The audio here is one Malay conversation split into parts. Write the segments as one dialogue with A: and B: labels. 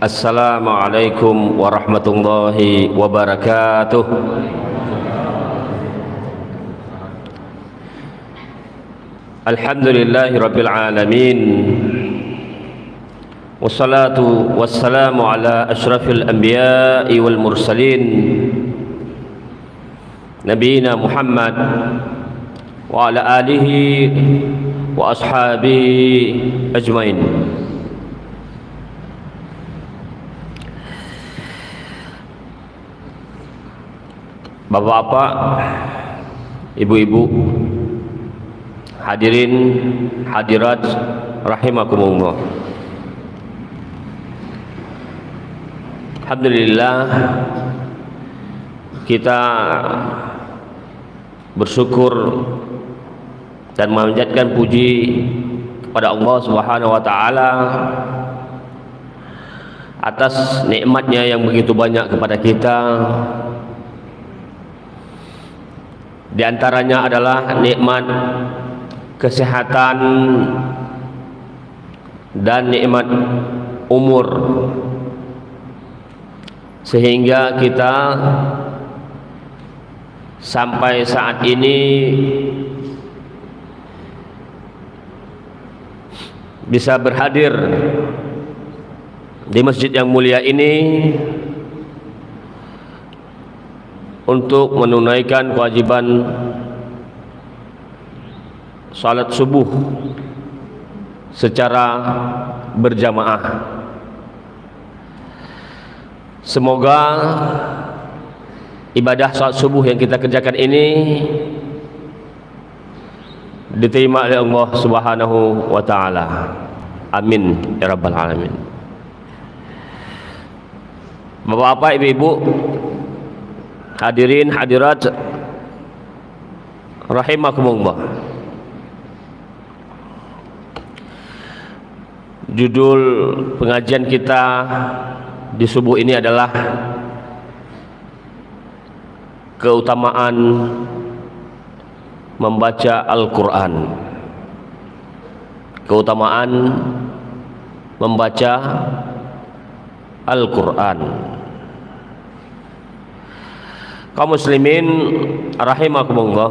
A: Assalamualaikum warahmatullahi wabarakatuh. Alhamdulillahi rabbil alamin. Wassalatu wassalamu ala asyrafil anbiya'i wal mursalin Nabiina Muhammad wa ala alihi wa ashabihi ajmain. Bapak-bapak, ibu-ibu, hadirin hadirat rahimakumullah. Alhamdulillah, kita bersyukur dan memanjatkan puji kepada Allah Subhanahu wa taala atas nikmatnya yang begitu banyak kepada kita. Di antaranya adalah nikmat kesehatan dan nikmat umur, sehingga kita sampai saat ini bisa berhadir di masjid yang mulia ini untuk menunaikan kewajiban salat subuh secara berjamaah. Semoga ibadah salat subuh yang kita kerjakan ini diterima oleh Allah Subhanahu wa taala. Amin ya rabbal alamin. Bapak-bapak, ibu-ibu, hadirin hadirat rahimakumullah. Judul pengajian kita di subuh ini adalah keutamaan membaca Al-Quran. Keutamaan membaca Al-Quran. Kaum muslimin rahimakumullah,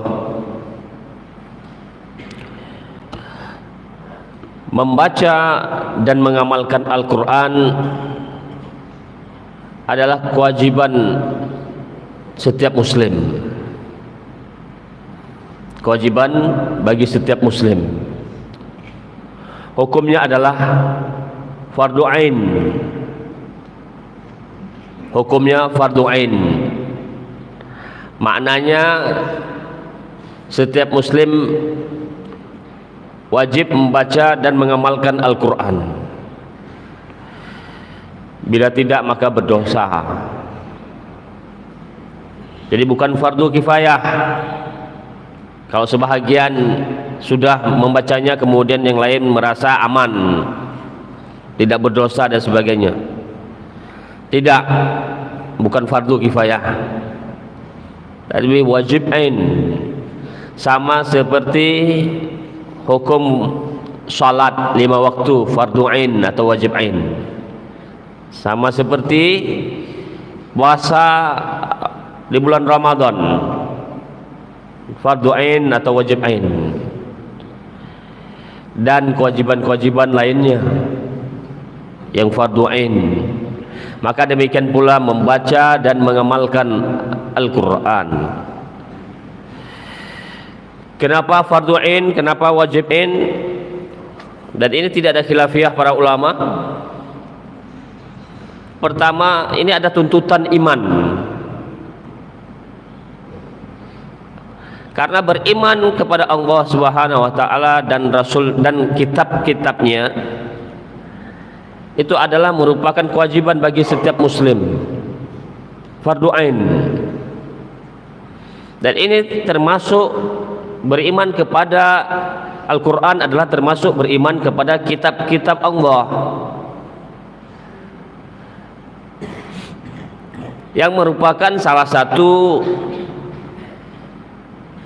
A: membaca dan mengamalkan Al-Quran adalah kewajiban setiap muslim. Kewajiban bagi setiap muslim. Hukumnya adalah fardu ain. Hukumnya fardu ain. Maknanya setiap muslim wajib membaca dan mengamalkan Al-Quran. Bila tidak maka berdosa. Jadi bukan fardu kifayah. Kalau sebahagian sudah membacanya kemudian yang lain merasa aman, tidak berdosa dan sebagainya. Tidak, bukan fardu kifayah. Tapi wajib ain, sama seperti hukum salat 5 waktu fardu ain atau wajib ain, sama seperti puasa di bulan Ramadan fardu ain atau wajib ain, dan kewajiban-kewajiban lainnya yang fardu ain. Maka demikian pula membaca dan mengamalkan Al-Quran. Kenapa fardu ain, kenapa wajib ain? Dan ini tidak ada khilafiyah para ulama. Pertama, ini ada tuntutan iman. Karena beriman kepada Allah Subhanahu wa taala dan Rasul dan kitab-kitabnya itu adalah merupakan kewajiban bagi setiap muslim, fardu ain. Dan ini termasuk beriman kepada Al-Quran, adalah termasuk beriman kepada kitab-kitab Allah yang merupakan salah satu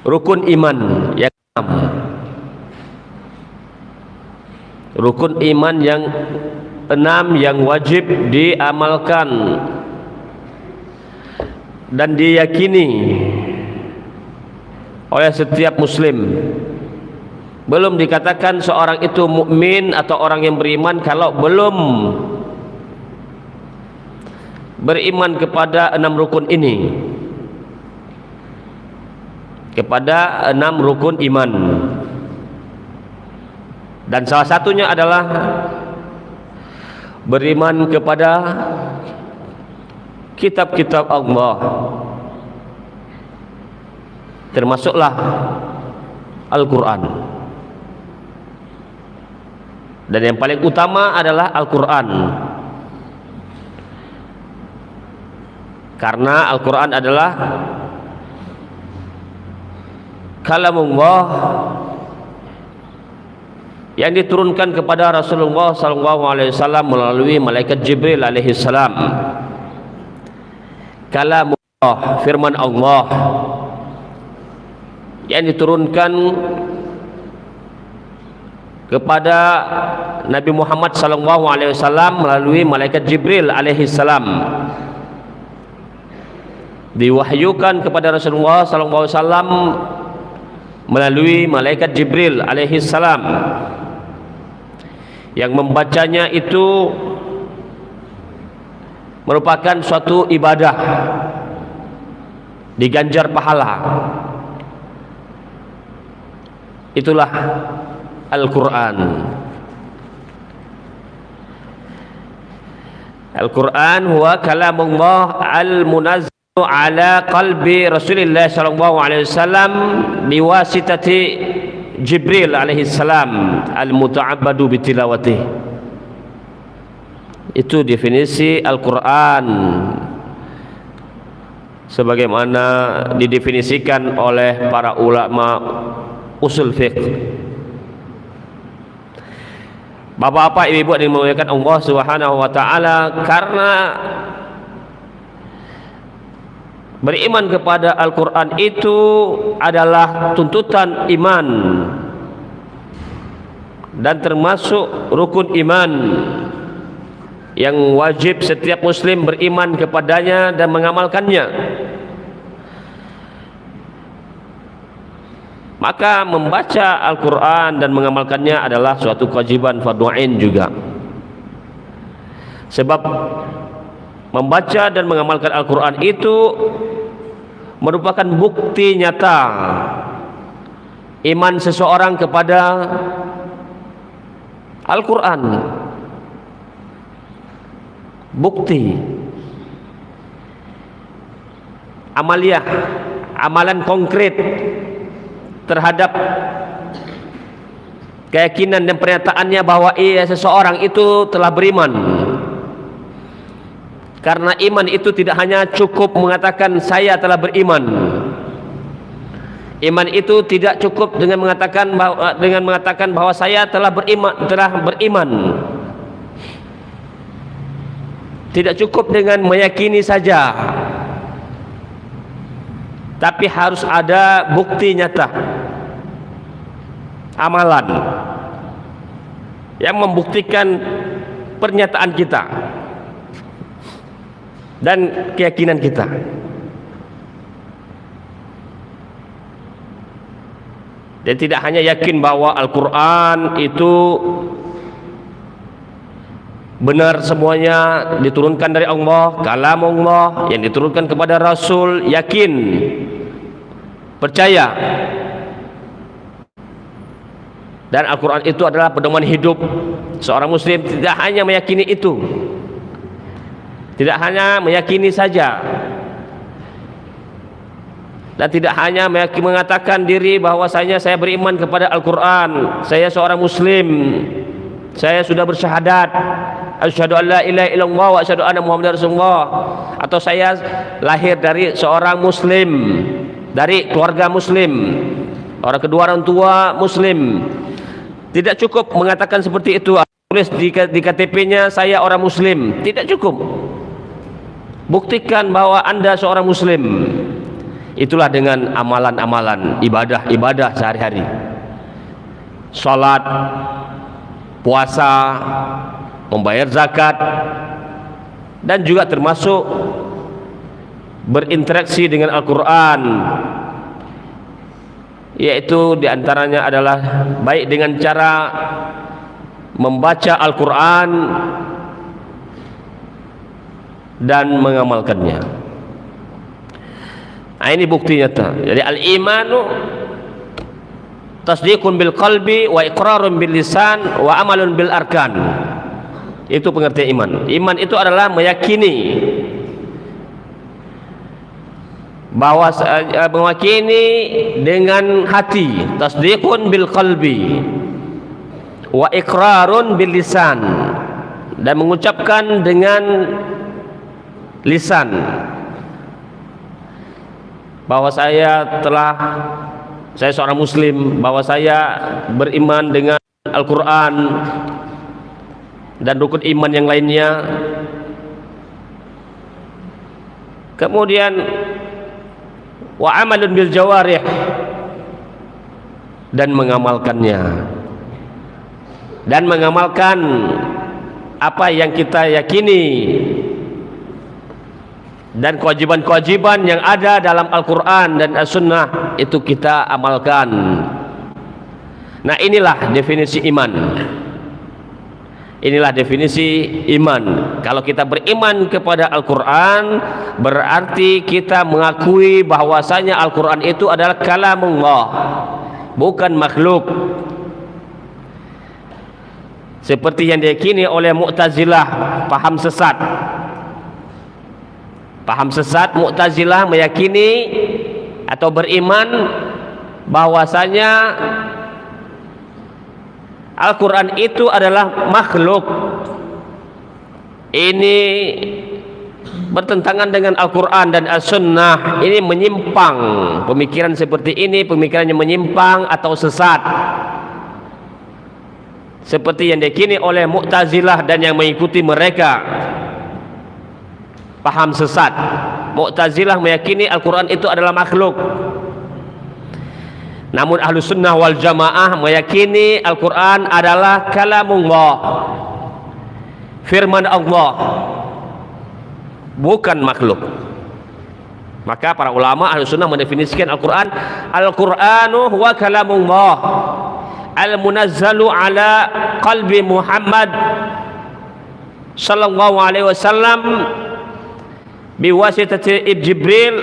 A: rukun iman yang rukun iman yang 6 yang wajib diamalkan dan diyakini oleh setiap muslim. Belum dikatakan seorang itu mukmin atau orang yang beriman kalau belum beriman kepada 6 rukun ini, kepada 6 rukun iman. Dan salah satunya adalah beriman kepada kitab-kitab Allah, termasuklah Al-Quran. Dan yang paling utama adalah Al-Quran, karena Al-Quran adalah kalamullah yang diturunkan kepada Rasulullah SAW melalui malaikat Jibril alaihi salam. Kalamullah, firman Allah yang diturunkan kepada Nabi Muhammad SAW melalui malaikat Jibril alaihi salam, diwahyukan kepada Rasulullah SAW melalui malaikat Jibril alaihi salam, yang membacanya itu merupakan suatu ibadah, diganjar pahala. Itulah Al-Quran. Al-Quran huwa kalamullah al-munazzalu ala qalbi Rasulillah sallallahu alaihi wasallam biwasitati Jibril alaihi salam al-muta'abbadu bitilawatih. Itu definisi Al-Quran sebagaimana didefinisikan oleh para ulama usul fiqh. Bapak-bapak, ibu-ibu yang dimuliakan Allah Subhanahu wa taala, karena beriman kepada Al-Quran itu adalah tuntutan iman dan termasuk rukun iman yang wajib setiap muslim beriman kepadanya dan mengamalkannya. Maka membaca Al-Quran dan mengamalkannya adalah suatu kewajiban fardhu ain juga. Sebab membaca dan mengamalkan Al-Quran itu merupakan bukti nyata iman seseorang kepada Al-Quran. Bukti amaliyah, amalan konkret terhadap keyakinan dan pernyataannya bahwa seseorang itu telah beriman. Karena iman itu tidak hanya cukup mengatakan saya telah beriman. Iman itu tidak cukup dengan mengatakan bahwa saya telah beriman. Tidak cukup dengan meyakini saja, tapi harus ada bukti nyata, amalan yang membuktikan pernyataan kita dan keyakinan kita. Dan tidak hanya yakin bahwa Al-Quran itu benar semuanya diturunkan dari Allah, kalamullah yang diturunkan kepada Rasul, yakin, percaya. Dan Al-Quran itu adalah pedoman hidup seorang muslim. Tidak hanya meyakini itu, tidak hanya meyakini saja, dan tidak hanya mengatakan diri bahwasanya saya beriman kepada Al-Quran, saya seorang muslim, saya sudah bersyahadat asyhadu an la ilaha illallah wa asyhadu anna muhammadar rasulullah, atau saya lahir dari seorang muslim, dari keluarga muslim, orang kedua orang tua muslim. Tidak cukup mengatakan seperti itu, tulis di KTP-nya saya orang muslim. Tidak cukup. Buktikan bahwa Anda seorang muslim. Itulah dengan amalan-amalan, ibadah sehari-hari. Salat, puasa, membayar zakat, dan juga termasuk berinteraksi dengan Al-Quran, yaitu diantaranya adalah baik dengan cara membaca Al-Quran dan mengamalkannya. Nah, ini bukti nyata. Jadi al-imanu tasdiqun bil qalbi wa iqrarun bil lisan wa amalun bil arkan. Itu pengertian iman. Iman itu adalah meyakini bahwa meyakini dengan hati, tasdiqun bil qalbi wa iqrarun bil lisan, dan mengucapkan dengan lisan bahwa saya seorang muslim, bahwa saya beriman dengan Al-Quran dan rukun iman yang lainnya. Kemudian wa amalun bil jawarih, dan mengamalkannya, dan mengamalkan apa yang kita yakini dan kewajiban-kewajiban yang ada dalam Al-Quran dan As-Sunnah itu kita amalkan. Nah, inilah definisi iman. Inilah definisi iman. Kalau kita beriman kepada Al-Quran, berarti kita mengakui bahwasanya Al-Quran itu adalah kalamullah, bukan makhluk, seperti yang diyakini oleh Mu'tazilah, paham sesat. Paham sesat Mu'tazilah meyakini atau beriman bahwasanya Al-Quran itu adalah makhluk. Ini bertentangan dengan Al-Quran dan As-Sunnah. Ini menyimpang. Pemikiran seperti ini pemikirannya menyimpang atau sesat, seperti yang diyakini oleh Mu'tazilah dan yang mengikuti mereka. Paham sesat. Mu'tazilah meyakini Al-Quran itu adalah makhluk, namun Ahlus Sunnah wal Jamaah meyakini Al-Quran adalah kalamullah, firman Allah, bukan makhluk. Maka para ulama Ahlus Sunnah mendefinisikan Al-Quran, Al-Quranu huwa kalamullah al-munazzalu ala qalbi Muhammad sallallahu alaihi wasallam biwasitati Jibril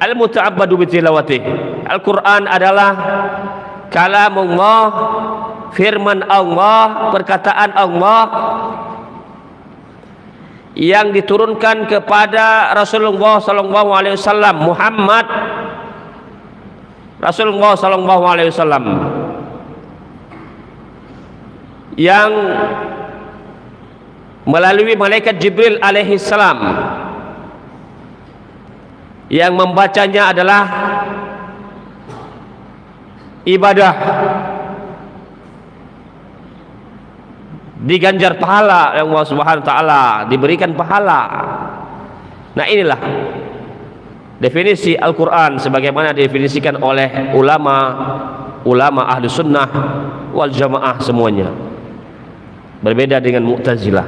A: al-muta'abbadu bitilawatih. Al-Quran adalah kalamullah, firman Allah, perkataan Allah yang diturunkan kepada Rasulullah sallallahu alaihi wasallam, Muhammad Rasulullah sallallahu alaihi wasallam, yang melalui malaikat Jibril alaihi salam, yang membacanya adalah ibadah, diganjar pahala yang Allah Subhanahu wa taala, diberikan pahala. Nah, inilah definisi Al-Quran sebagaimana didefinisikan oleh ulama ahli sunnah wal jamaah semuanya. Berbeda dengan Mu'tazilah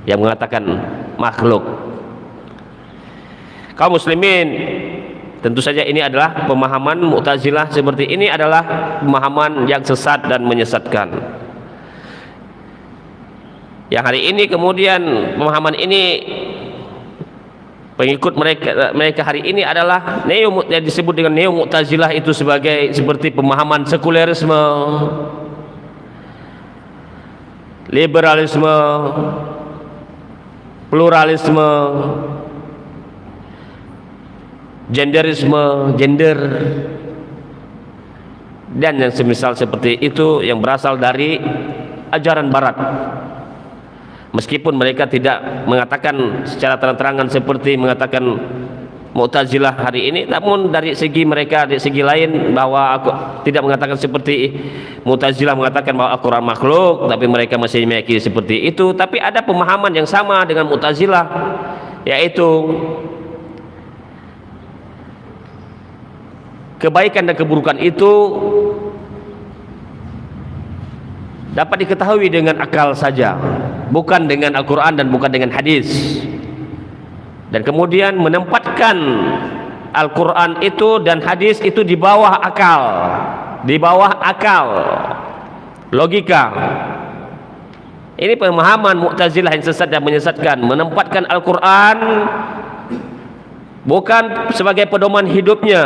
A: yang mengatakan makhluk. Kaum muslimin, tentu saja ini adalah pemahaman Mu'tazilah seperti ini adalah pemahaman yang sesat dan menyesatkan. Yang hari ini kemudian pemahaman ini pengikut mereka hari ini adalah yang disebut dengan neo Mu'tazilah itu sebagai seperti pemahaman sekulerisme, liberalisme, pluralisme, genderisme, gender, dan yang semisal seperti itu yang berasal dari ajaran barat. Meskipun mereka tidak mengatakan secara terang-terangan seperti mengatakan Mu'tazilah hari ini, namun dari segi mereka, dari segi lain, bahwa aku tidak mengatakan seperti Mu'tazilah mengatakan bahwa Al-Quran makhluk, tapi mereka masih meyakini seperti itu. Tapi ada pemahaman yang sama dengan Mu'tazilah, yaitu kebaikan dan keburukan itu dapat diketahui dengan akal saja, bukan dengan Al-Quran dan bukan dengan hadis. Dan kemudian menempatkan Al-Quran itu dan hadis itu di bawah akal, logika. Ini pemahaman Mu'tazilah yang sesat dan menyesatkan, menempatkan Al-Quran bukan sebagai pedoman hidupnya,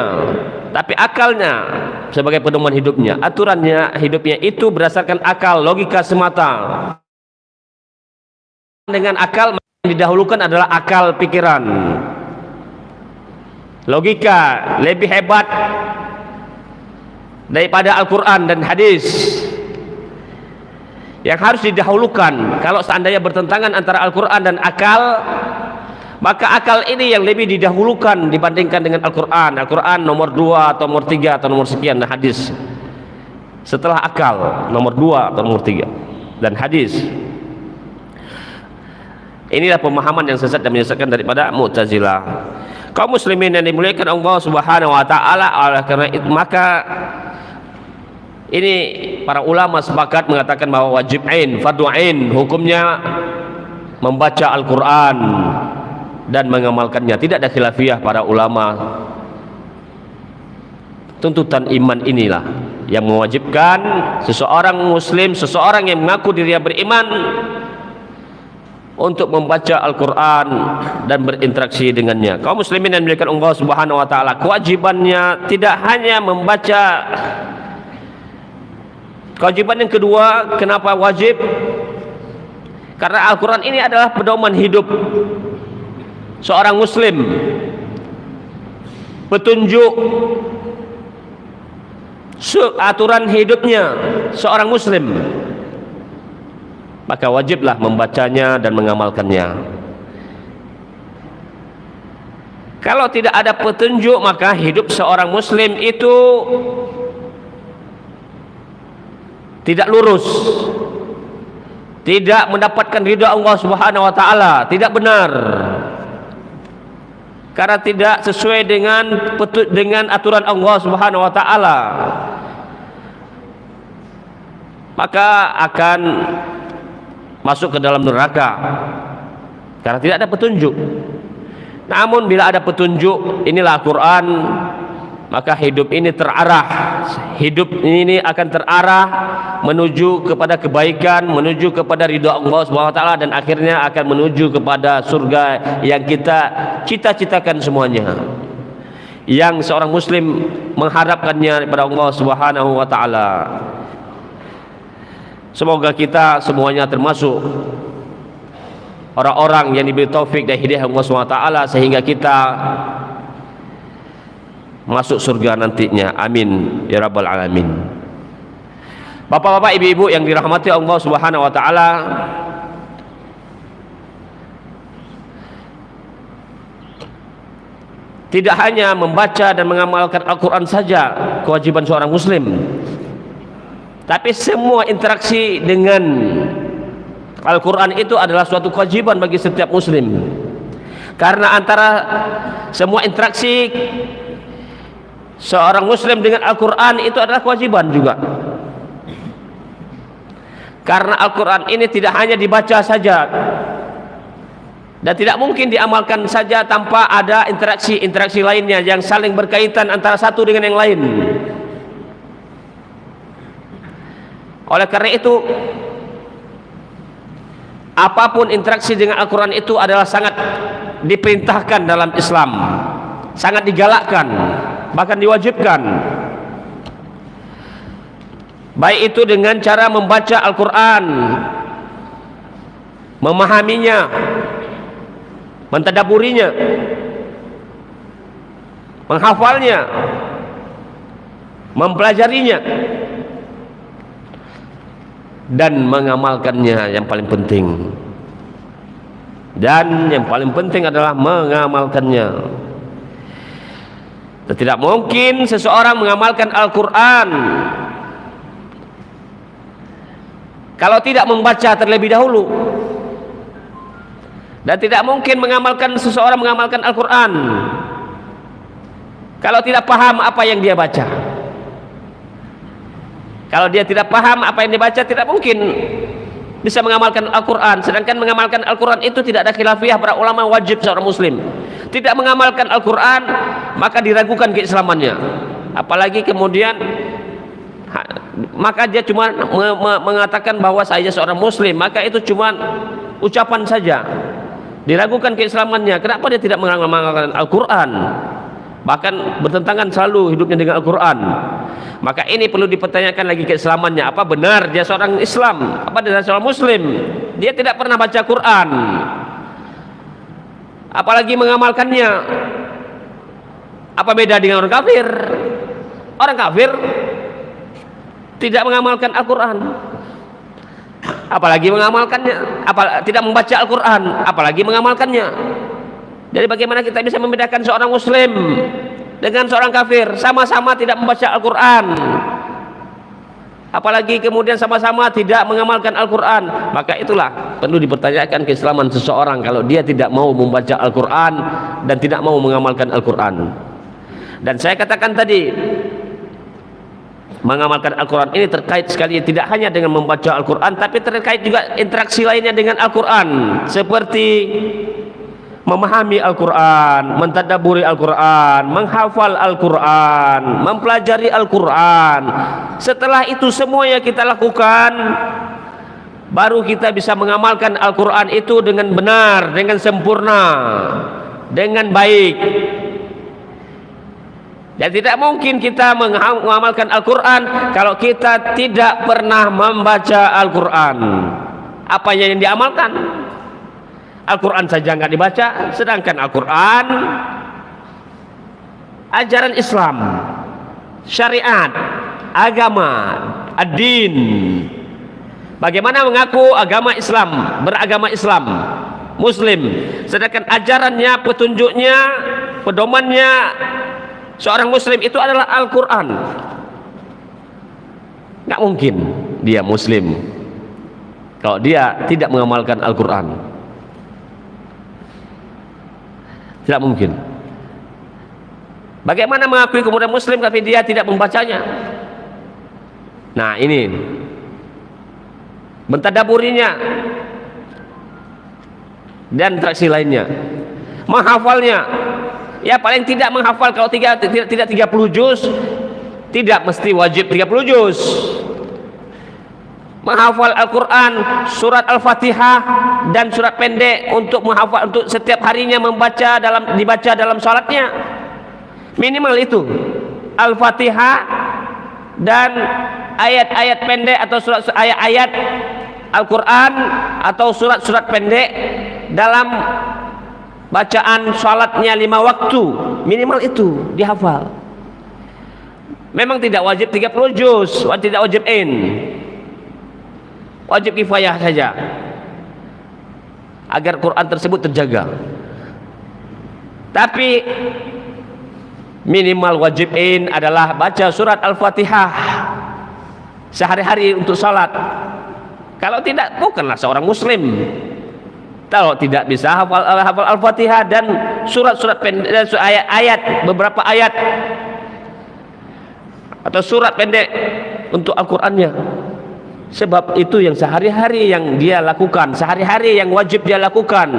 A: tapi akalnya sebagai pedoman hidupnya. Aturannya hidupnya itu berdasarkan akal, logika semata. Dengan akal yang didahulukan adalah akal pikiran. Logika lebih hebat daripada Al-Quran dan hadis. Yang harus didahulukan, kalau seandainya bertentangan antara Al-Quran dan akal, maka akal ini yang lebih didahulukan dibandingkan dengan Al-Quran. Al-Quran nomor 2 atau nomor 3 atau nomor sekian, dan hadis setelah akal nomor 2 atau nomor 3 dan hadis. Inilah pemahaman yang sesat dan menyesatkan daripada Mu'tazilah. Kaum muslimin yang dimuliakan Allah Subhanahu wa taala, oleh karena itu maka ini para ulama sepakat mengatakan bahwa wajib ain, fardu ain hukumnya membaca Al-Quran dan mengamalkannya. Tidak ada khilafiyah para ulama. Tuntutan iman inilah yang mewajibkan seseorang muslim, seseorang yang mengaku dirinya beriman, untuk membaca Al-Quran dan berinteraksi dengannya. Kaum muslimin yang dimuliakan Allah Subhanahu wa taala, kewajibannya tidak hanya membaca. Kewajiban yang kedua, kenapa wajib? Karena Al-Quran ini adalah pedoman hidup seorang muslim, petunjuk aturan hidupnya seorang muslim. Maka wajiblah membacanya dan mengamalkannya. Kalau tidak ada petunjuk, maka hidup seorang muslim itu tidak lurus, tidak mendapatkan ridha Allah Subhanahu wa taala, tidak benar. Karena tidak sesuai dengan aturan Allah Subhanahu wa taala, maka akan masuk ke dalam neraka karena tidak ada petunjuk. Namun bila ada petunjuk, inilah Al-Quran, maka hidup ini terarah. Hidup ini akan terarah menuju kepada kebaikan, menuju kepada ridha Allah Subhanahu wa taala, dan akhirnya akan menuju kepada surga yang kita cita-citakan semuanya, yang seorang muslim mengharapkannya kepada Allah Subhanahu wa taala. Semoga kita semuanya termasuk orang-orang yang diberi taufik dan hidayah Allah SWT, sehingga kita masuk surga nantinya. Amin ya rabbal alamin. Bapak-bapak, ibu-ibu yang dirahmati Allah Subhanahu wa taala, tidak hanya membaca dan mengamalkan Al-Quran saja kewajiban seorang muslim, tapi semua interaksi dengan Al-Quran itu adalah suatu kewajiban bagi setiap muslim. Karena antara semua interaksi seorang muslim dengan Al-Quran itu adalah kewajiban juga. Karena Al-Quran ini tidak hanya dibaca saja, dan tidak mungkin diamalkan saja tanpa ada interaksi lainnya yang saling berkaitan antara satu dengan yang lain. Oleh karena itu, apapun interaksi dengan Al-Quran itu adalah sangat diperintahkan dalam Islam, sangat digalakkan, bahkan diwajibkan. Baik itu dengan cara membaca Al-Quran, memahaminya, mentadaburinya, menghafalnya, mempelajarinya, dan mengamalkannya yang paling penting. Dan yang paling penting adalah mengamalkannya. Tidak mungkin seseorang mengamalkan Al-Quran kalau tidak membaca terlebih dahulu, dan tidak mungkin seseorang mengamalkan Al-Quran kalau tidak paham apa yang dia baca. Kalau dia tidak paham apa yang dibaca, tidak mungkin bisa mengamalkan Al-Quran. Sedangkan mengamalkan Al-Quran itu tidak ada khilafiyah para ulama, wajib seorang muslim. Tidak mengamalkan Al-Quran maka diragukan keislamannya. Apalagi kemudian maka dia cuma mengatakan bahwa saya seorang muslim, maka itu cuma ucapan saja, diragukan keislamannya. Kenapa dia tidak mengamalkan Al-Quran, bahkan bertentangan selalu hidupnya dengan Al-Quran? Maka ini perlu dipertanyakan lagi keislamannya. Apa benar dia seorang Islam? Apa dia seorang muslim? Dia tidak pernah baca Quran, apalagi mengamalkannya. Apa beda dengan orang kafir? Orang kafir tidak mengamalkan Al-Quran, apalagi mengamalkannya. Tidak membaca Al-Quran, apalagi mengamalkannya. Jadi bagaimana kita bisa membedakan seorang muslim dengan seorang kafir? Sama-sama tidak membaca Al-Quran, apalagi kemudian sama-sama tidak mengamalkan Al-Quran. Maka itulah perlu dipertanyakan keislaman seseorang kalau dia tidak mau membaca Al-Quran dan tidak mau mengamalkan Al-Quran. Dan saya katakan tadi, mengamalkan Al-Quran ini terkait sekali tidak hanya dengan membaca Al-Quran, tapi terkait juga interaksi lainnya dengan Al-Quran, seperti memahami Al-Quran, mentadabburi Al-Quran, menghafal Al-Quran, mempelajari Al-Quran. Setelah itu semuanya kita lakukan, baru kita bisa mengamalkan Al-Quran itu dengan benar, dengan sempurna, dengan baik. Dan tidak mungkin kita mengamalkan Al-Quran kalau kita tidak pernah membaca Al-Quran. Apa yang diamalkan? Al-Quran saja nggak dibaca, sedangkan Al-Quran ajaran Islam, syariat, agama, ad-din. Bagaimana mengaku agama Islam, beragama Islam, muslim, sedangkan ajarannya, petunjuknya, pedomannya seorang muslim itu adalah Al-Quran. Nggak mungkin dia muslim kalau dia tidak mengamalkan Al-Quran. Tidak mungkin. Bagaimana mengakui kemudian muslim tapi dia tidak membacanya? Nah ini, mentadaburinya dan interaksi lainnya, menghafalnya. Ya paling tidak menghafal, kalau tidak 30 juz, tidak mesti wajib 30 juz. Menghafal Al-Quran, surat Al-Fatihah dan surat pendek untuk menghafal, untuk setiap harinya dibaca dalam salatnya. Minimal itu Al-Fatihah dan ayat-ayat pendek atau ayat-ayat Al-Quran atau surat-surat pendek dalam bacaan salatnya 5 waktu. Minimal itu dihafal. Memang tidak wajib 30 juz, tidak wajib wajib kifayah saja agar Quran tersebut terjaga. Tapi minimal wajib adalah baca surat Al-Fatihah sehari-hari untuk salat. Kalau tidak, bukanlah seorang muslim. Kalau tidak bisa hafal Al-Fatihah dan surat-surat pendek, ayat-ayat, beberapa ayat atau surat pendek untuk Al-Qur'annya. Sebab itu yang sehari-hari yang dia lakukan, sehari-hari yang wajib dia lakukan.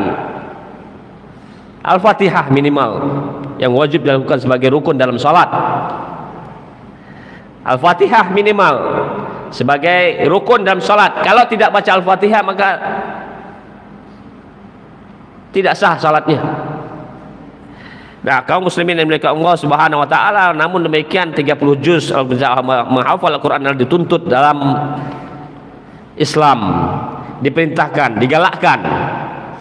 A: Al-Fatihah minimal yang wajib dilakukan sebagai rukun dalam salat. Al-Fatihah minimal sebagai rukun dalam salat. Kalau tidak baca Al-Fatihah maka tidak sah salatnya. Nah, kaum muslimin yang dimuliakan Allah Subhanahu wa taala, namun demikian 30 juz menghafal Al-Qur'an adalah dituntut dalam Islam, diperintahkan, digalakkan,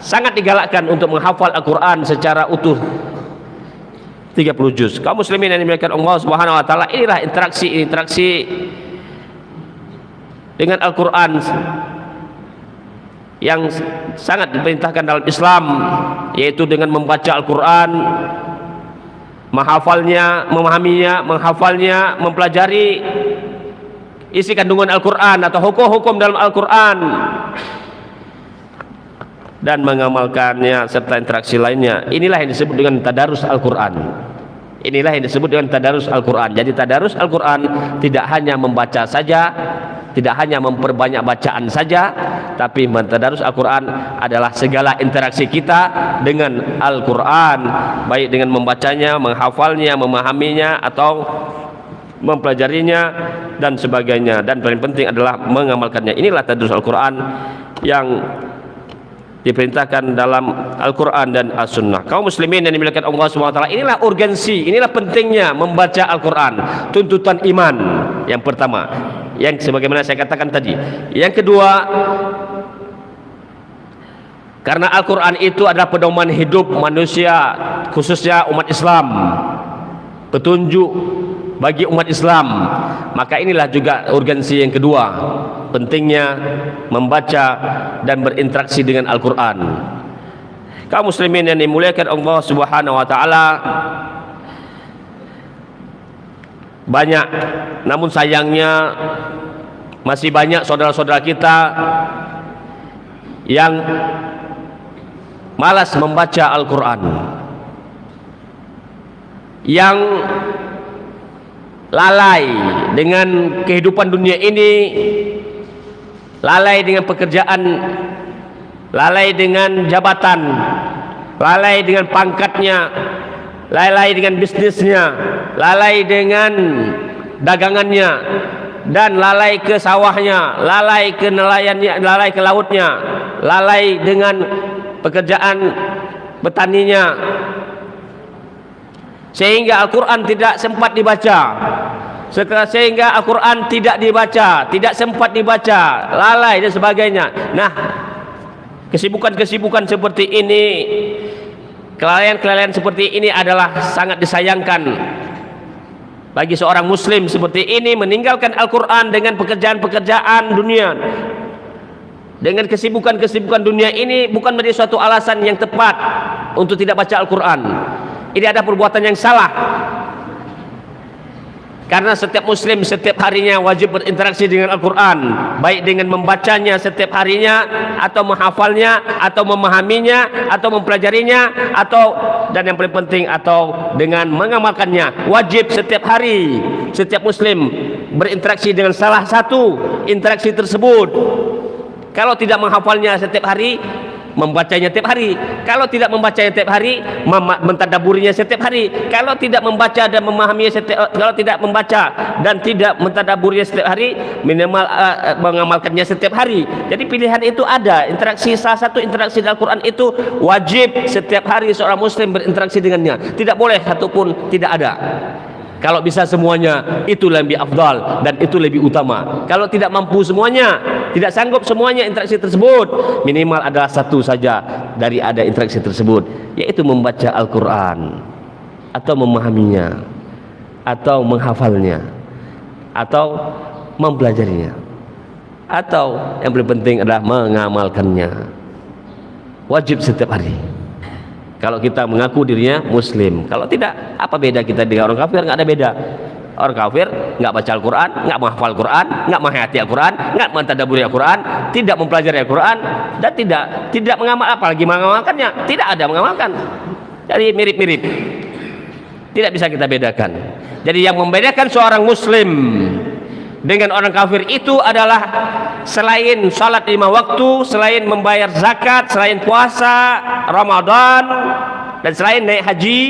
A: sangat digalakkan untuk menghafal Al-Qur'an secara utuh 30 juz. Kaum muslimin yang dimuliakan Allah Subhanahu wa taala, inilah interaksi dengan Al-Qur'an yang sangat diperintahkan dalam Islam, yaitu dengan membaca Al-Qur'an, menghafalnya, memahaminya, menghafalnya, mempelajari isi kandungan Al-Qur'an atau hukum-hukum dalam Al-Qur'an dan mengamalkannya serta interaksi lainnya. Inilah yang disebut dengan tadarus Al-Qur'an. Inilah yang disebut dengan tadarus Al-Quran. Jadi tadarus Al-Quran tidak hanya membaca saja, tidak hanya memperbanyak bacaan saja, tapi tadarus Al-Quran adalah segala interaksi kita dengan Al-Quran, baik dengan membacanya, menghafalnya, memahaminya, atau mempelajarinya dan sebagainya. Dan paling penting adalah mengamalkannya. Inilah tadarus Al-Quran yang diperintahkan dalam Al-Quran dan As-Sunnah. Kaum muslimin yang dimuliakan Allah SWT, inilah urgensi, inilah pentingnya membaca Al-Quran, tuntutan iman yang pertama, yang sebagaimana saya katakan tadi. Yang kedua, karena Al-Quran itu adalah pedoman hidup manusia, khususnya umat Islam, petunjuk bagi umat Islam, maka inilah juga urgensi yang kedua, pentingnya membaca dan berinteraksi dengan Al-Quran. Kaum muslimin yang dimuliakan Allah Subhanahu wa taala, banyak, namun sayangnya masih banyak saudara-saudara kita yang malas membaca Al-Quran, yang lalai dengan kehidupan dunia ini, lalai dengan pekerjaan, lalai dengan jabatan, lalai dengan pangkatnya, lalai dengan bisnisnya, lalai dengan dagangannya, dan lalai ke sawahnya, lalai ke nelayannya, lalai ke lautnya, lalai dengan pekerjaan petaninya, sehingga Al-Quran tidak sempat dibaca, sehingga Al-Quran tidak dibaca, tidak sempat dibaca, lalai dan sebagainya. Nah, kesibukan-kesibukan seperti ini, kelalaian-kelalaian seperti ini adalah sangat disayangkan bagi seorang muslim seperti ini, meninggalkan Al-Quran dengan pekerjaan-pekerjaan dunia, dengan kesibukan-kesibukan dunia ini bukan menjadi suatu alasan yang tepat untuk tidak baca Al-Quran. Ini ada perbuatan yang salah, karena setiap muslim setiap harinya wajib berinteraksi dengan Al-Quran, baik dengan membacanya setiap harinya, atau menghafalnya, atau memahaminya, atau mempelajarinya, atau, dan yang paling penting, atau dengan mengamalkannya. Wajib setiap hari setiap muslim berinteraksi dengan salah satu interaksi tersebut. Kalau tidak menghafalnya setiap hari, membacanya setiap hari. Kalau tidak membacanya setiap hari, mentadaburinya setiap hari. Kalau tidak membaca dan memahaminya kalau tidak membaca dan tidak mentadaburinya setiap hari, minimal mengamalkannya setiap hari. Jadi pilihan itu ada. Interaksi, salah satu interaksi Al-Quran itu wajib setiap hari seorang muslim berinteraksi dengannya. Tidak boleh satupun tidak ada. Kalau bisa semuanya, itu lebih afdal dan itu lebih utama. Kalau tidak mampu semuanya, tidak sanggup semuanya interaksi tersebut, minimal adalah satu saja dari ada interaksi tersebut, yaitu membaca Al-Quran, atau memahaminya, atau menghafalnya, atau mempelajarinya, atau yang paling penting adalah mengamalkannya. Wajib setiap hari. Kalau kita mengaku dirinya muslim, kalau tidak, apa beda kita dengan orang kafir? Nggak ada beda. Orang kafir nggak baca Al-Quran, nggak menghafal Al-Quran, nggak menghayati Al-Quran, nggak mentadaburi Al-Quran, tidak mempelajari Al-Quran, dan tidak mengamal, apalagi mengamalkannya, tidak ada mengamalkan. Jadi mirip-mirip, tidak bisa kita bedakan. Jadi yang membedakan seorang muslim dengan orang kafir itu adalah selain salat 5 waktu, selain membayar zakat, selain puasa Ramadan, dan selain naik haji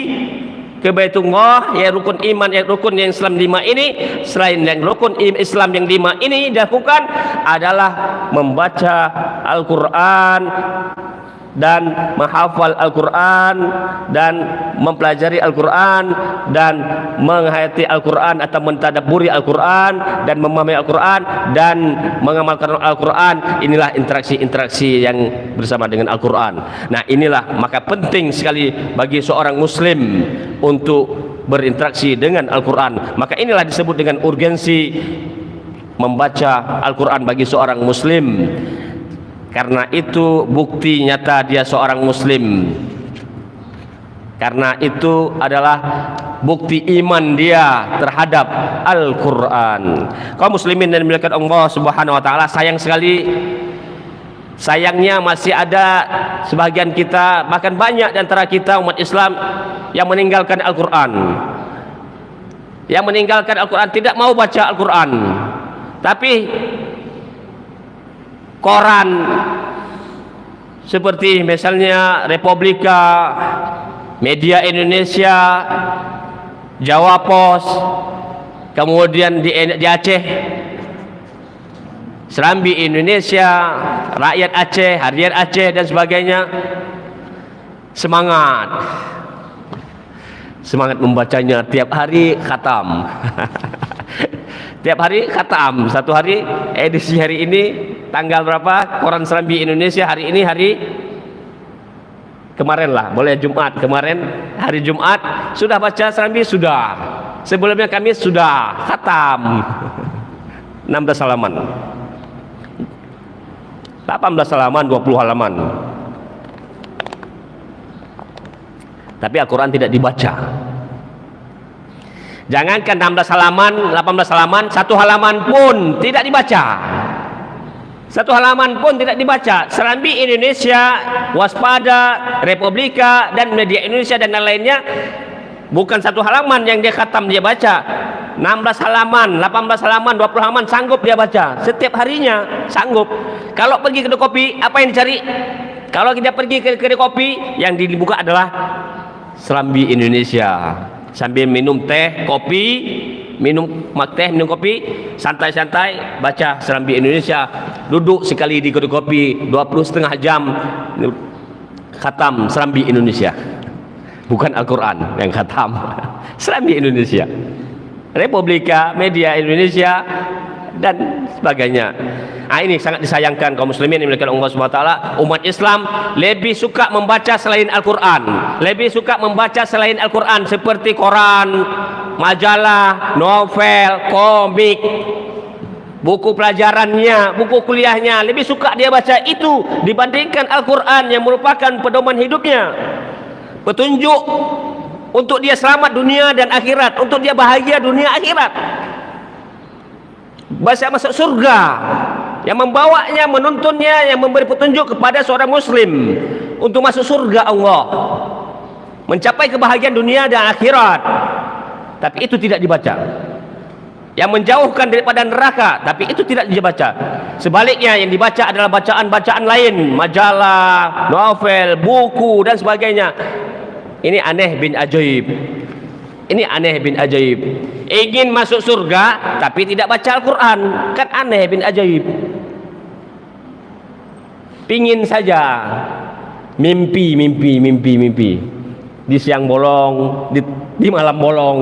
A: ke Baitullah, ya rukun iman, ya rukun yang Islam 5 ini, selain yang rukun Islam yang 5 ini dilakukan adalah membaca Al-Quran dan menghafal Al-Quran dan mempelajari Al-Quran dan menghayati Al-Quran atau mentadabburi Al-Quran dan memahami Al-Quran dan mengamalkan Al-Quran. Inilah interaksi-interaksi yang bersama dengan Al-Quran. Nah, inilah maka penting sekali bagi seorang muslim untuk berinteraksi dengan Al-Quran. Maka inilah disebut dengan urgensi membaca Al-Quran bagi seorang muslim. Karena itu bukti nyata dia seorang muslim. Karena itu adalah bukti iman dia terhadap Al-Quran. Kaum muslimin dan dimuliakan Allah Subhanahu wa taala, sayang sekali, sayangnya masih ada sebagian kita, bahkan banyak di antara kita umat Islam yang meninggalkan Al-Quran. yang meninggalkan Al-Quran, tidak mau baca Al-Quran, tapi koran seperti misalnya Republika, Media Indonesia, Jawa Pos, kemudian di Aceh Serambi Indonesia, Rakyat Aceh, Harian Aceh dan sebagainya, semangat membacanya, tiap hari khatam. Tiap hari khatam. Satu hari, edisi hari ini tanggal berapa, koran Serambi Indonesia hari ini, hari kemarin lah, boleh Jumat, kemarin hari Jumat sudah baca Serambi, sudah. Sebelumnya kami sudah khatam 16 halaman, 18 halaman, 20 halaman. Tapi Al-Quran tidak dibaca. Jangankan 16 halaman, 18 halaman, 1 halaman pun tidak dibaca. 1 halaman pun tidak dibaca. Serambi Indonesia, Waspada, Republika, dan Media Indonesia dan lain-lainnya, bukan 1 halaman yang dia khatam dia baca. 16 halaman, 18 halaman, 20 halaman sanggup dia baca. Setiap harinya sanggup. Kalau pergi ke kedai kopi, apa yang dicari? Kalau kita pergi ke kedai kopi, yang dibuka adalah Serambi Indonesia. Sambil minum teh, kopi, minum teh, minum kopi, santai-santai baca Serambi Indonesia. Duduk sekali di kedai kopi 20,5 jam khatam Serambi Indonesia. Bukan Al-Quran yang khatam. Serambi Indonesia, Republika, Media Indonesia dan sebagainya. Nah, ini sangat disayangkan kaum muslimin yang dimuliakan Allah Subhanahu wa taala. Umat Islam lebih suka membaca selain Al-Quran, lebih suka membaca selain Al-Quran seperti koran, majalah, novel, komik, buku pelajarannya, buku kuliahnya, lebih suka dia baca itu dibandingkan Al-Quran yang merupakan pedoman hidupnya, petunjuk untuk dia selamat dunia dan akhirat, untuk dia bahagia dunia akhirat, bahasa masuk surga, yang membawanya, menuntunnya, yang memberi petunjuk kepada seorang muslim untuk masuk surga Allah, mencapai kebahagiaan dunia dan akhirat. Tapi itu tidak dibaca. Yang menjauhkan daripada neraka, tapi itu tidak dibaca. Sebaliknya yang dibaca adalah bacaan-bacaan lain, majalah, novel, buku dan sebagainya. Ini aneh bin ajaib. Ini aneh bin ajaib. Ingin masuk surga tapi tidak baca Al-Quran, kan aneh bin ajaib. Pingin saja mimpi di siang bolong, di malam bolong.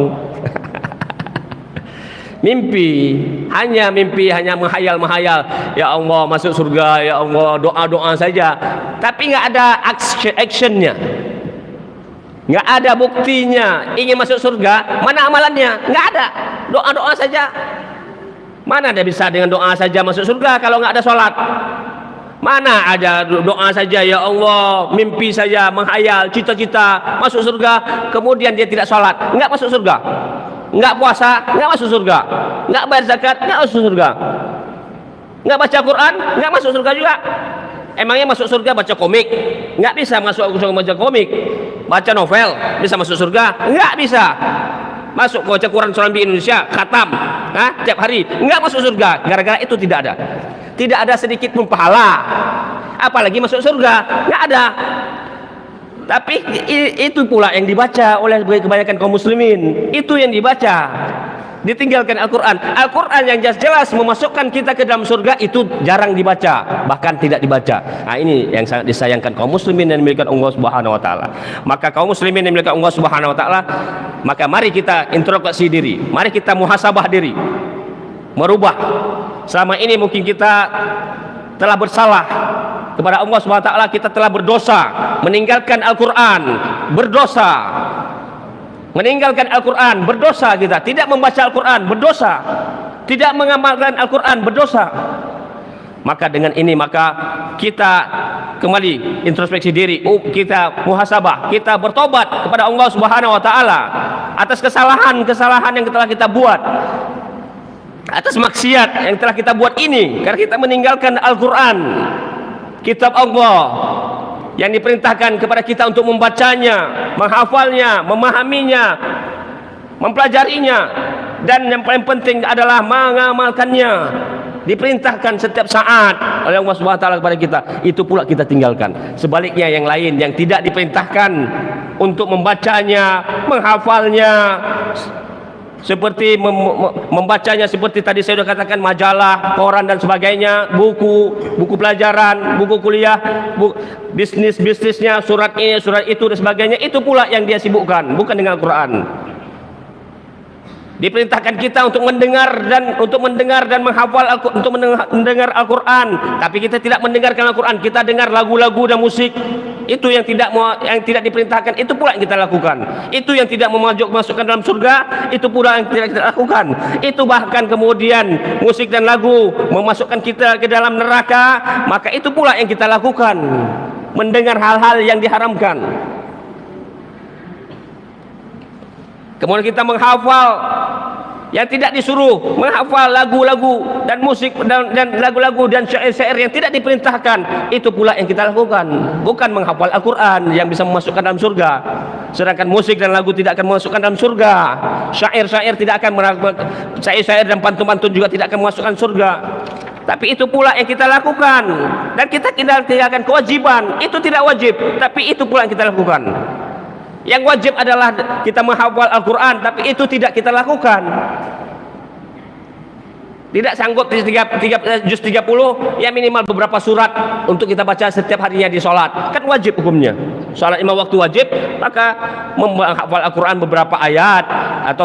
A: Hanya menghayal, ya Allah masuk surga, ya Allah, doa-doa saja, tapi nggak ada actionnya, nggak ada buktinya. Ingin masuk surga, mana amalannya? Nggak ada, doa-doa saja. Mana ada bisa dengan doa saja masuk surga kalau nggak ada sholat? Mana ada doa saja, ya Allah, mimpi saja, menghayal, cita-cita masuk surga, kemudian dia tidak sholat, nggak masuk surga. Nggak puasa, nggak masuk surga. Nggak bayar zakat, nggak masuk surga. Nggak baca Quran, nggak masuk surga juga. Emangnya masuk surga baca komik? Nggak bisa masuk surga baca komik. Baca novel bisa masuk surga? Nggak bisa. Masuk baca Quran Serambi Indonesia khatam, tiap hari, nggak masuk surga. Gara-gara itu tidak ada sedikit pun pahala, apalagi masuk surga, nggak ada. Tapi itu pula yang dibaca oleh kebanyakan kaum muslimin. Itu yang dibaca, ditinggalkan Al-Quran. Al-Quran yang jelas-jelas memasukkan kita ke dalam surga itu jarang dibaca, bahkan tidak dibaca. Nah, ini yang sangat disayangkan kaum muslimin yang dimiliki Allah Subhanahu wa taala. Maka kaum muslimin yang dimiliki Allah Subhanahu wa taala, maka mari kita introspeksi diri, mari kita muhasabah diri, merubah. Selama ini mungkin kita telah bersalah kepada Allah Subhanahu wa taala, kita telah berdosa, meninggalkan Al-Quran, berdosa. Meninggalkan Al-Quran, berdosa kita. Tidak membaca Al-Quran, berdosa. Tidak mengamalkan Al-Quran, berdosa. Maka dengan ini maka kita kembali introspeksi diri, kita muhasabah, kita bertobat kepada Allah Subhanahu wa taala atas kesalahan-kesalahan yang telah kita buat, atas maksiat yang telah kita buat ini, karena kita meninggalkan Al-Quran, kitab Allah yang diperintahkan kepada kita untuk membacanya, menghafalnya, memahaminya, mempelajarinya. dan yang paling penting adalah mengamalkannya. Diperintahkan setiap saat oleh Allah Subhanahu wa taala kepada kita, itu pula kita tinggalkan. Sebaliknya yang lain yang tidak diperintahkan untuk membacanya, menghafalnya, seperti membacanya seperti tadi saya sudah katakan, majalah, koran dan sebagainya, buku pelajaran, buku kuliah, bisnisnya, surat ini, surat itu dan sebagainya, itu pula yang dia sibukkan, bukan dengan Al-Quran. Diperintahkan kita untuk mendengar dan menghafal untuk mendengar Al-Quran, tapi kita tidak mendengarkan Al-Quran, kita dengar lagu-lagu dan musik. Itu yang tidak diperintahkan, itu pula yang kita lakukan. Itu yang tidak memasukkan dalam surga, itu pula yang tidak kita lakukan. Itu bahkan kemudian musik dan lagu memasukkan kita ke dalam neraka, maka itu pula yang kita lakukan. Mendengar hal-hal yang diharamkan. Kemudian kita menghafal yang tidak disuruh, menghafal lagu-lagu dan musik dan lagu-lagu dan syair-syair yang tidak diperintahkan, itu pula yang kita lakukan. Bukan menghafal Al-Quran yang bisa memasukkan dalam surga, sedangkan musik dan lagu tidak akan memasukkan dalam surga. Syair-syair tidak akan, syair-syair dan pantun-pantun juga tidak akan memasukkan surga. Tapi itu pula yang kita lakukan, dan kita tinggalkan kewajiban. Itu tidak wajib, tapi itu pula yang kita lakukan. Yang wajib adalah kita menghafal Al-Quran, tapi itu tidak kita lakukan. Tidak sanggup di juz 30, ya minimal beberapa surat untuk kita baca setiap harinya di sholat. Kan wajib hukumnya. Sholat 5 waktu wajib, maka menghafal Al-Quran beberapa ayat atau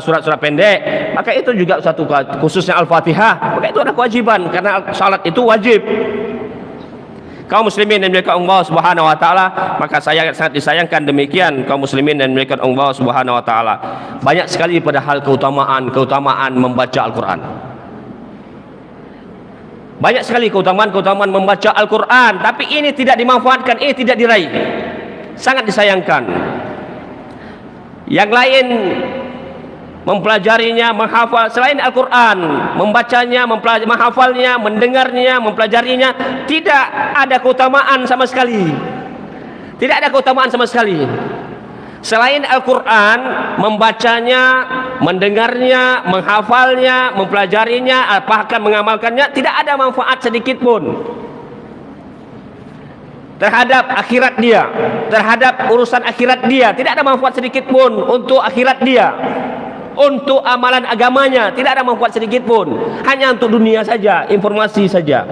A: surat-surat pendek, maka itu juga satu, khususnya Al-Fatihah, maka itu ada kewajiban, karena sholat itu wajib. Kaum muslimin dan dimuliakan Allah Subhanahu wa taala, maka saya sangat disayangkan demikian kaum muslimin dan dimuliakan Allah Subhanahu wa taala. Banyak sekali pada hal keutamaan membaca Al-Qur'an. Banyak sekali keutamaan membaca Al-Qur'an, tapi ini tidak dimanfaatkan, ini tidak diraih. Sangat disayangkan. Yang lain mempelajarinya, menghafal selain Al-Quran, membacanya, menghafalnya, mendengarnya, mempelajarinya, tidak ada keutamaan sama sekali. Tidak ada keutamaan sama sekali. Selain Al-Quran, membacanya, mendengarnya, menghafalnya, mempelajarinya, bahkan mengamalkannya, tidak ada manfaat sedikit pun terhadap akhirat dia, terhadap urusan akhirat dia. Tidak ada manfaat sedikit pun untuk akhirat dia. Untuk amalan agamanya tidak ada manfaat sedikit pun, hanya untuk dunia saja, informasi saja,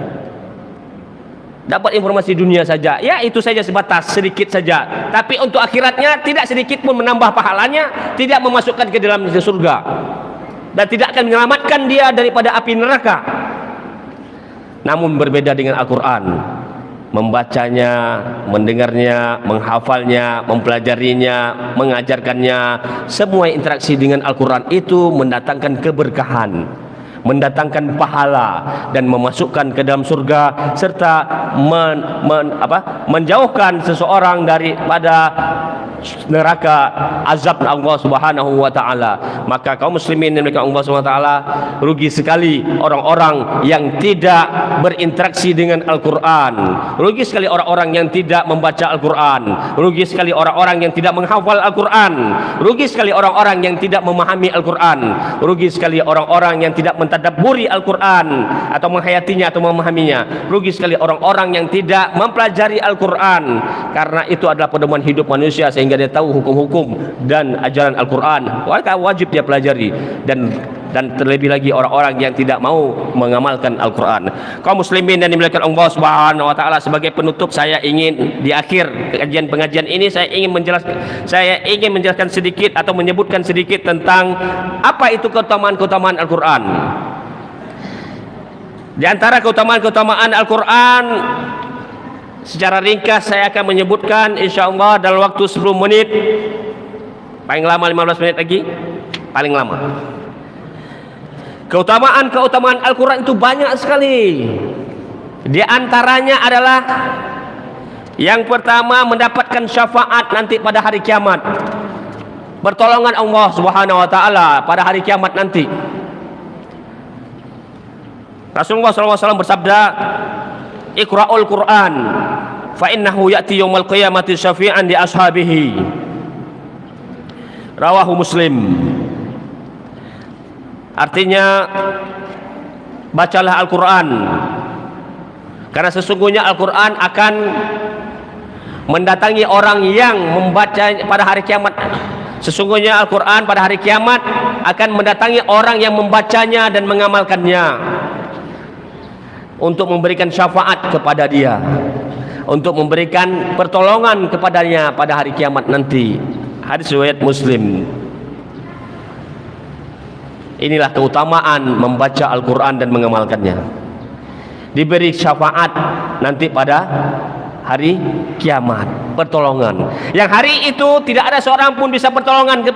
A: dapat informasi dunia saja, ya itu saja, sebatas sedikit saja. Tapi untuk akhiratnya tidak sedikit pun menambah pahalanya, tidak memasukkan ke dalam surga, dan tidak akan menyelamatkan dia daripada api neraka. Namun berbeda dengan Al-Quran, membacanya, mendengarnya, menghafalnya, mempelajarinya, mengajarkannya, semua interaksi dengan Al-Quran itu mendatangkan keberkahan, mendatangkan pahala, dan memasukkan ke dalam surga, serta menjauhkan seseorang daripada neraka azab Allah Subhanahu wa taala. Maka kaum muslimin dan Allah Subhanahu wa taala, rugi sekali orang-orang yang tidak berinteraksi dengan Al-Qur'an. Rugi sekali orang-orang yang tidak membaca Al-Qur'an. Rugi sekali orang-orang yang tidak menghafal Al-Qur'an. Rugi sekali orang-orang yang tidak memahami Al-Qur'an. Rugi sekali orang-orang yang tidak mentadabburi Al-Qur'an atau menghayatinya atau memahaminya. Rugi sekali orang-orang yang tidak mempelajari Al-Qur'an, karena itu adalah pedoman hidup manusia, sehingga dia tahu hukum-hukum dan ajaran Al-Quran, maka wajib dia pelajari. Dan terlebih lagi orang-orang yang tidak mau mengamalkan Al-Quran. Kaum muslimin dan dimuliakan Allah Subhanahu wa taala, sebagai penutup saya ingin di akhir pengajian ini saya ingin menjelaskan sedikit atau menyebutkan sedikit tentang apa itu keutamaan Al-Quran. Di antara keutamaan Al-Quran, secara ringkas saya akan menyebutkan insyaallah dalam waktu 10 menit, paling lama 15 menit lagi, paling lama. Keutamaan Al-Quran itu banyak sekali. Di antaranya adalah yang pertama, mendapatkan syafaat nanti pada hari kiamat, pertolongan Allah Subhanahu wa taala pada hari kiamat nanti. Rasulullah SAW bersabda, Iqra'ul Qur'an fa innahu ya'ti yaumal qiyamati syafi'an li ashabihi. Rawahu Muslim. Artinya bacalah Al-Quran, karena sesungguhnya Al-Quran akan mendatangi orang yang membaca pada hari kiamat. Sesungguhnya Al-Quran pada hari kiamat akan mendatangi orang yang membacanya dan mengamalkannya, untuk memberikan syafaat kepada dia, untuk memberikan pertolongan kepadanya pada hari kiamat nanti. Hadis riwayat Muslim. Inilah keutamaan membaca Al-Quran dan mengamalkannya. Diberi syafaat nanti pada hari kiamat, pertolongan. Yang hari itu tidak ada seorang pun bisa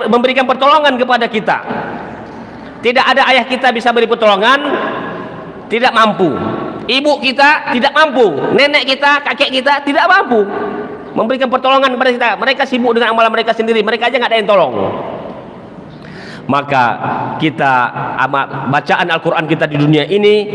A: memberikan pertolongan kepada kita. Tidak ada ayah kita bisa beri pertolongan, tidak mampu. Ibu kita tidak mampu, nenek kita, kakek kita tidak mampu memberikan pertolongan kepada kita. Mereka sibuk dengan amalan mereka sendiri, mereka aja nggak ada yang tolong. Maka kita, bacaan Al-Quran kita di dunia ini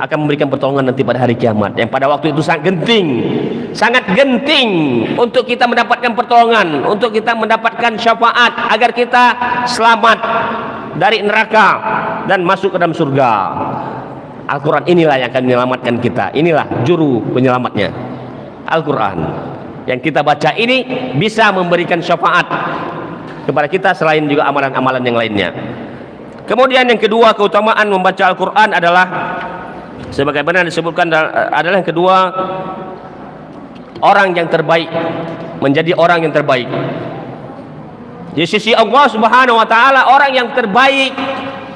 A: akan memberikan pertolongan nanti pada hari kiamat, yang pada waktu itu sangat genting untuk kita mendapatkan pertolongan, untuk kita mendapatkan syafaat agar kita selamat dari neraka dan masuk ke dalam surga. Al-Quran inilah yang akan menyelamatkan kita. Inilah juru penyelamatnya, Al-Quran. Yang kita baca ini bisa memberikan syafaat kepada kita, selain juga amalan-amalan yang lainnya. Kemudian yang kedua, keutamaan membaca Al-Quran adalah, sebagaimana disebutkan, adalah yang kedua, orang yang terbaik, menjadi orang yang terbaik di sisi Allah Subhanahu wa Ta'ala. Orang yang terbaik,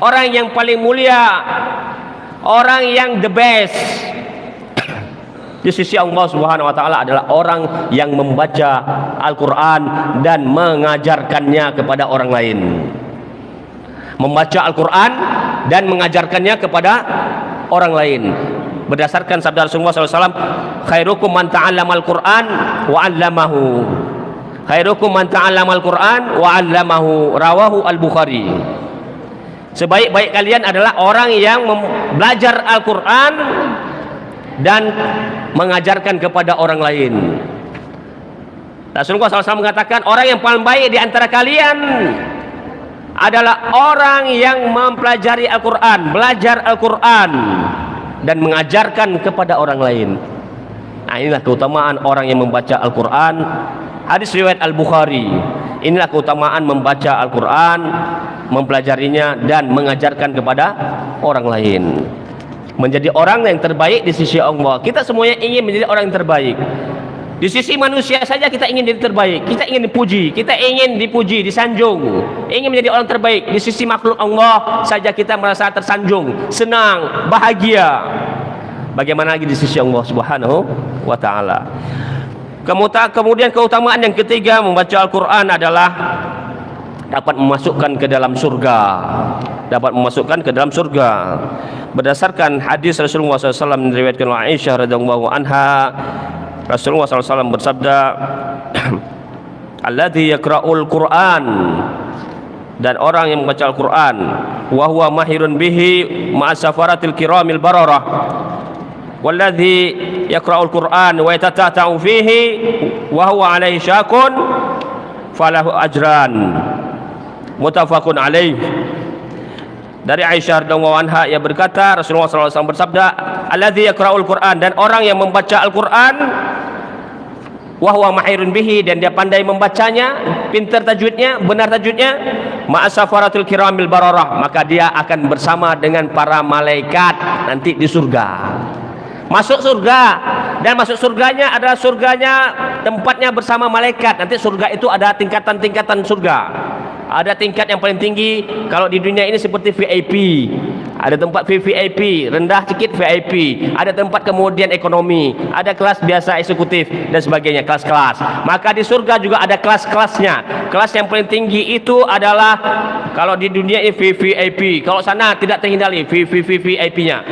A: orang yang paling mulia, orang yang the best di sisi Allah Subhanahu wa Ta'ala adalah orang yang membaca Al-Quran dan mengajarkannya kepada orang lain. Membaca Al-Quran dan mengajarkannya kepada orang lain. Berdasarkan sabda Rasulullah SAW, khairukum man ta'allamal Quran wa 'allamahu. Khairukum man ta'allamal Quran wa 'allamahu. Rawahu Al-Bukhari. Sebaik-baik kalian adalah orang yang belajar Al-Quran dan mengajarkan kepada orang lain. Rasulullah SAW mengatakan, orang yang paling baik di antara kalian adalah orang yang mempelajari Al-Quran, belajar Al-Quran dan mengajarkan kepada orang lain. Nah, inilah keutamaan orang yang membaca Al-Quran. Hadis riwayat Al-Bukhari. Inilah keutamaan membaca Al-Quran, mempelajarinya dan mengajarkan kepada orang lain. Menjadi orang yang terbaik di sisi Allah. Kita semuanya ingin menjadi orang yang terbaik. Di sisi manusia saja kita ingin jadi terbaik, kita ingin dipuji, disanjung, ingin menjadi orang terbaik. Di sisi makhluk Allah saja kita merasa tersanjung, senang, bahagia. Bagaimana lagi di sisi Allah Subhanahu wa Ta'ala. Kemudian keutamaan yang ketiga membaca Al-Quran adalah dapat memasukkan ke dalam surga. Dapat memasukkan ke dalam surga. Berdasarkan hadis Rasulullah SAW diriwayatkan oleh Aisyah radhiyallahu anha, Rasulullah SAW bersabda, alladzi yaqra'ul Qur'an, dan orang yang membaca Al-Quran, wa huwa mahirun bihi ma'asafaratil kiramil bararah, walladzi yaqra'ul Qur'an wa yatata'u fihi wa huwa alaihi syakun falahu ajran. Muttafaqun alaih. Dari Aisyah radhiyallahu anha, ia berkata, Rasulullah SAW bersabda, alladzi yaqra'ul Qur'an, dan orang yang membaca Al-Quran, wa huwa mahirun bihi, dan dia pandai membacanya, pintar tajwidnya, benar tajwidnya, ma'asafaratul kiramil bararah, maka dia akan bersama dengan para malaikat nanti di surga. Masuk surga, dan masuk surganya adalah surganya tempatnya bersama malaikat. Nanti surga itu ada tingkatan-tingkatan surga. Ada tingkat yang paling tinggi, kalau di dunia ini seperti VIP. Ada tempat VIP, rendah sedikit VIP. Ada tempat kemudian ekonomi, ada kelas biasa eksekutif dan sebagainya, kelas-kelas. Maka di surga juga ada kelas-kelasnya. Kelas yang paling tinggi itu adalah, kalau di dunia ini VIP. Kalau sana tidak terhindari VIP-nya.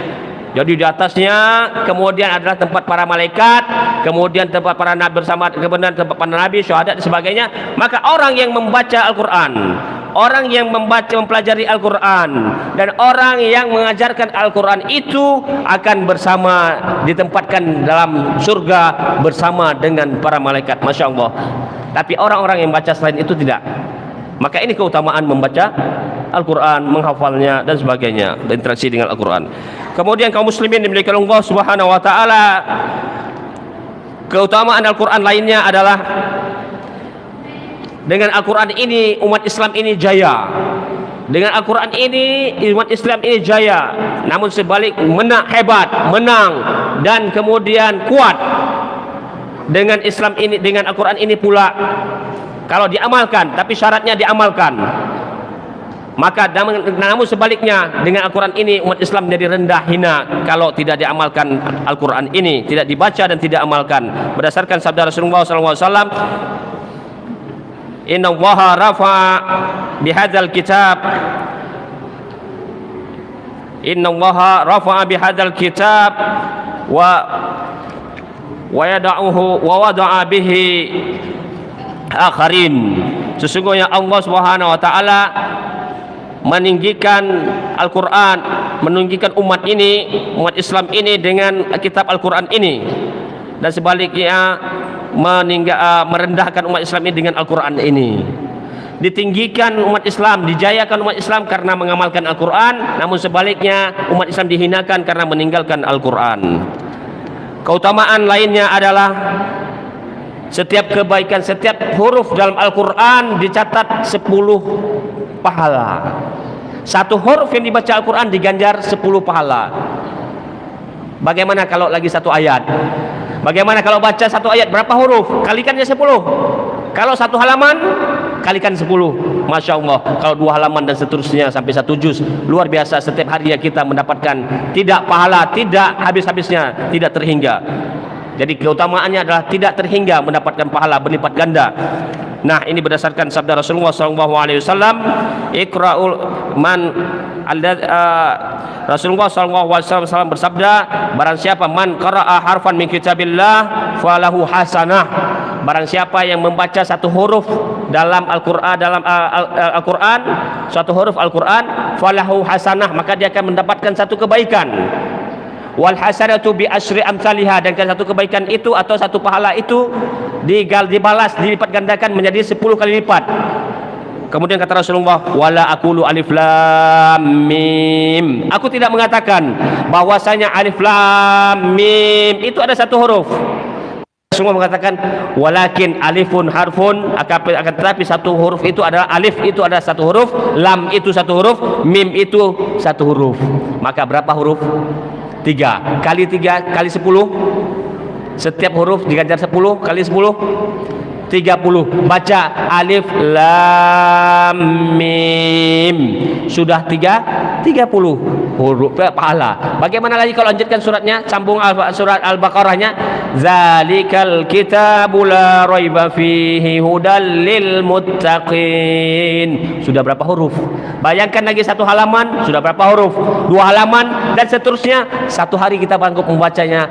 A: Jadi di atasnya kemudian adalah tempat para malaikat, kemudian tempat para nabi bersama, kemudian tempat para nabi, syuhada dan sebagainya. Maka orang yang membaca Al-Quran, orang yang mempelajari Al-Quran, dan orang yang mengajarkan Al-Quran itu akan bersama, ditempatkan dalam surga bersama dengan para malaikat. Masya Allah. Tapi orang-orang yang baca selain itu tidak. Maka ini keutamaan membaca Al-Quran, menghafalnya dan sebagainya, berinteraksi dengan Al-Quran. Kemudian kaum muslimin dimiliki Allah Subhanahu wa taala, keutamaan Al-Quran lainnya adalah dengan Al-Quran ini umat Islam ini jaya. Dengan Al-Quran ini umat Islam ini jaya. Namun sebalik hebat, menang dan kemudian kuat. Dengan Islam ini, dengan Al-Quran ini pula, kalau diamalkan, tapi syaratnya diamalkan, maka namun sebaliknya dengan Al-Quran ini umat Islam menjadi rendah hina kalau tidak diamalkan Al-Quran ini, tidak dibaca dan tidak amalkan. Berdasarkan sabda Rasulullah SAW, Inna Allaha rafa'a bihadzal kitab, Inna Allaha rafa'a bihadzal kitab wa yada'uhu wa wada'a bihi akharin. Sesungguhnya Allah Subhanahu wa taala meninggikan Al-Quran, meninggikan umat ini, umat Islam ini dengan kitab Al-Quran ini, dan sebaliknya merendahkan umat Islam ini dengan Al-Quran ini. Ditinggikan umat Islam, dijayakan umat Islam karena mengamalkan Al-Quran, namun sebaliknya umat Islam dihinakan karena meninggalkan Al-Quran. Keutamaan lainnya adalah setiap kebaikan, setiap huruf dalam Al-Quran dicatat 10 pahala. Satu huruf yang dibaca Al-Quran diganjar 10 pahala. Bagaimana kalau lagi satu ayat? Bagaimana kalau baca satu ayat berapa huruf? Kalikannya 10. Kalau satu halaman, kalikan 10. Masya Allah. Kalau 2 halaman dan seterusnya sampai 1 juz, luar biasa. Setiap harinya kita mendapatkan tidak pahala, tidak habis-habisnya, tidak terhingga. Jadi keutamaannya adalah tidak terhingga mendapatkan pahala berlipat ganda. Nah, ini berdasarkan sabda Rasulullah SAW, Iqra'ul man Rasulullah SAW bersabda, barang siapa man qara'a harfan min kitabillah falahu hasanah. Barang siapa yang membaca satu huruf dalam Al-Quran, satu huruf Al-Quran, falahu hasanah, maka dia akan mendapatkan satu kebaikan. Wal hasanatu bi asyri amsalihha, dan satu kebaikan itu atau satu pahala itu dibalas, dilipat gandakan menjadi 10 kali lipat. Kemudian kata Rasulullah, wala aqulu alif lam mim. Aku tidak mengatakan bahwasanya alif lam mim itu ada satu huruf. Rasulullah mengatakan walakin alifun harfun, akan tetapi satu huruf itu adalah, alif itu adalah satu huruf, lam itu satu huruf, mim itu satu huruf. Maka berapa huruf? 3 kali 3 kali 10. Setiap huruf diganjar 10 kali 10 30. Baca alif lam mim, sudah 30 huruf pahala. Bagaimana lagi kalau lanjutkan suratnya, sambung surat Al-Baqarahnya, zalikal kitabu la raiba fihi hudal lil muttaqin. Sudah berapa huruf? Bayangkan lagi satu halaman, sudah berapa huruf? 2 halaman dan seterusnya. Satu hari kita bangkit membacanya,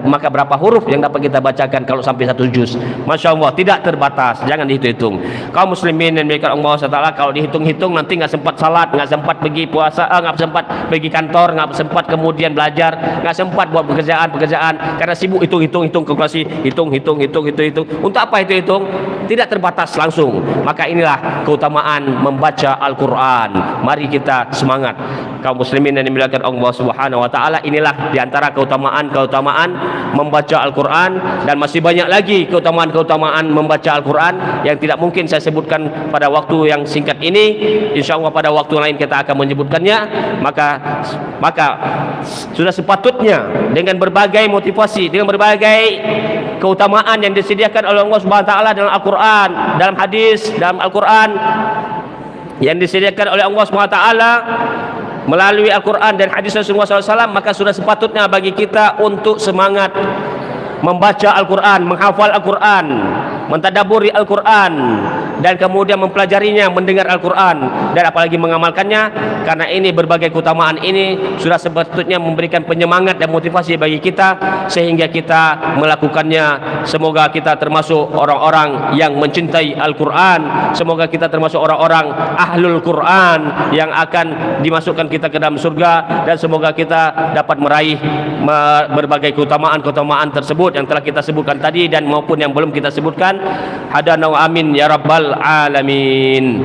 A: maka berapa huruf yang dapat kita bacakan kalau sampai 1 juz? Masya Allah, tidak terbatas, jangan dihitung-hitung. Kaum muslimin dan mereka Allah SWT, kalau dihitung-hitung nanti nggak sempat salat, nggak sempat pergi puasa, nggak sempat pergi kantor, nggak sempat kemudian belajar, nggak sempat buat pekerjaan karena sibuk hitung kalkulasi, hitung. Untuk apa itu hitung? Tidak terbatas langsung. Maka inilah keutamaan membaca Al-Quran. Mari kita semangat, kaum muslimin yang dimuliakan Allah Subhanahu wa taala. Inilah diantara keutamaan membaca Al-Quran, dan masih banyak lagi keutamaan membaca Al-Quran yang tidak mungkin saya sebutkan pada waktu yang singkat ini. Insya Allah pada waktu lain kita akan menyebutkannya. Maka sudah sepatutnya dengan berbagai motivasi, dengan berbagai keutamaan yang disediakan oleh Allah Subhanahu wa taala dalam Al-Quran, dalam hadis, dalam Al-Quran yang disediakan oleh Allah Subhanahu wa taala melalui Al-Quran dan hadis Rasulullah SAW, maka sudah sepatutnya bagi kita untuk semangat membaca Al-Quran, menghafal Al-Quran, mentadaburi Al-Quran, dan kemudian mempelajarinya, mendengar Al-Quran, dan apalagi mengamalkannya. Karena ini berbagai keutamaan ini sudah sebetulnya memberikan penyemangat dan motivasi bagi kita sehingga kita melakukannya. Semoga kita termasuk orang-orang yang mencintai Al-Quran. Semoga kita termasuk orang-orang ahlul Quran yang akan dimasukkan kita ke dalam surga, dan semoga kita dapat meraih berbagai keutamaan tersebut yang telah kita sebutkan tadi dan maupun yang belum kita sebutkan. Hadana wa amin ya rabbal alamin.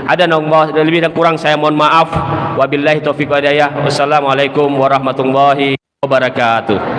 A: Ada lebih dan kurang saya mohon maaf. Wabillahi taufiq wal hidayah. Wassalamualaikum warahmatullahi wabarakatuh.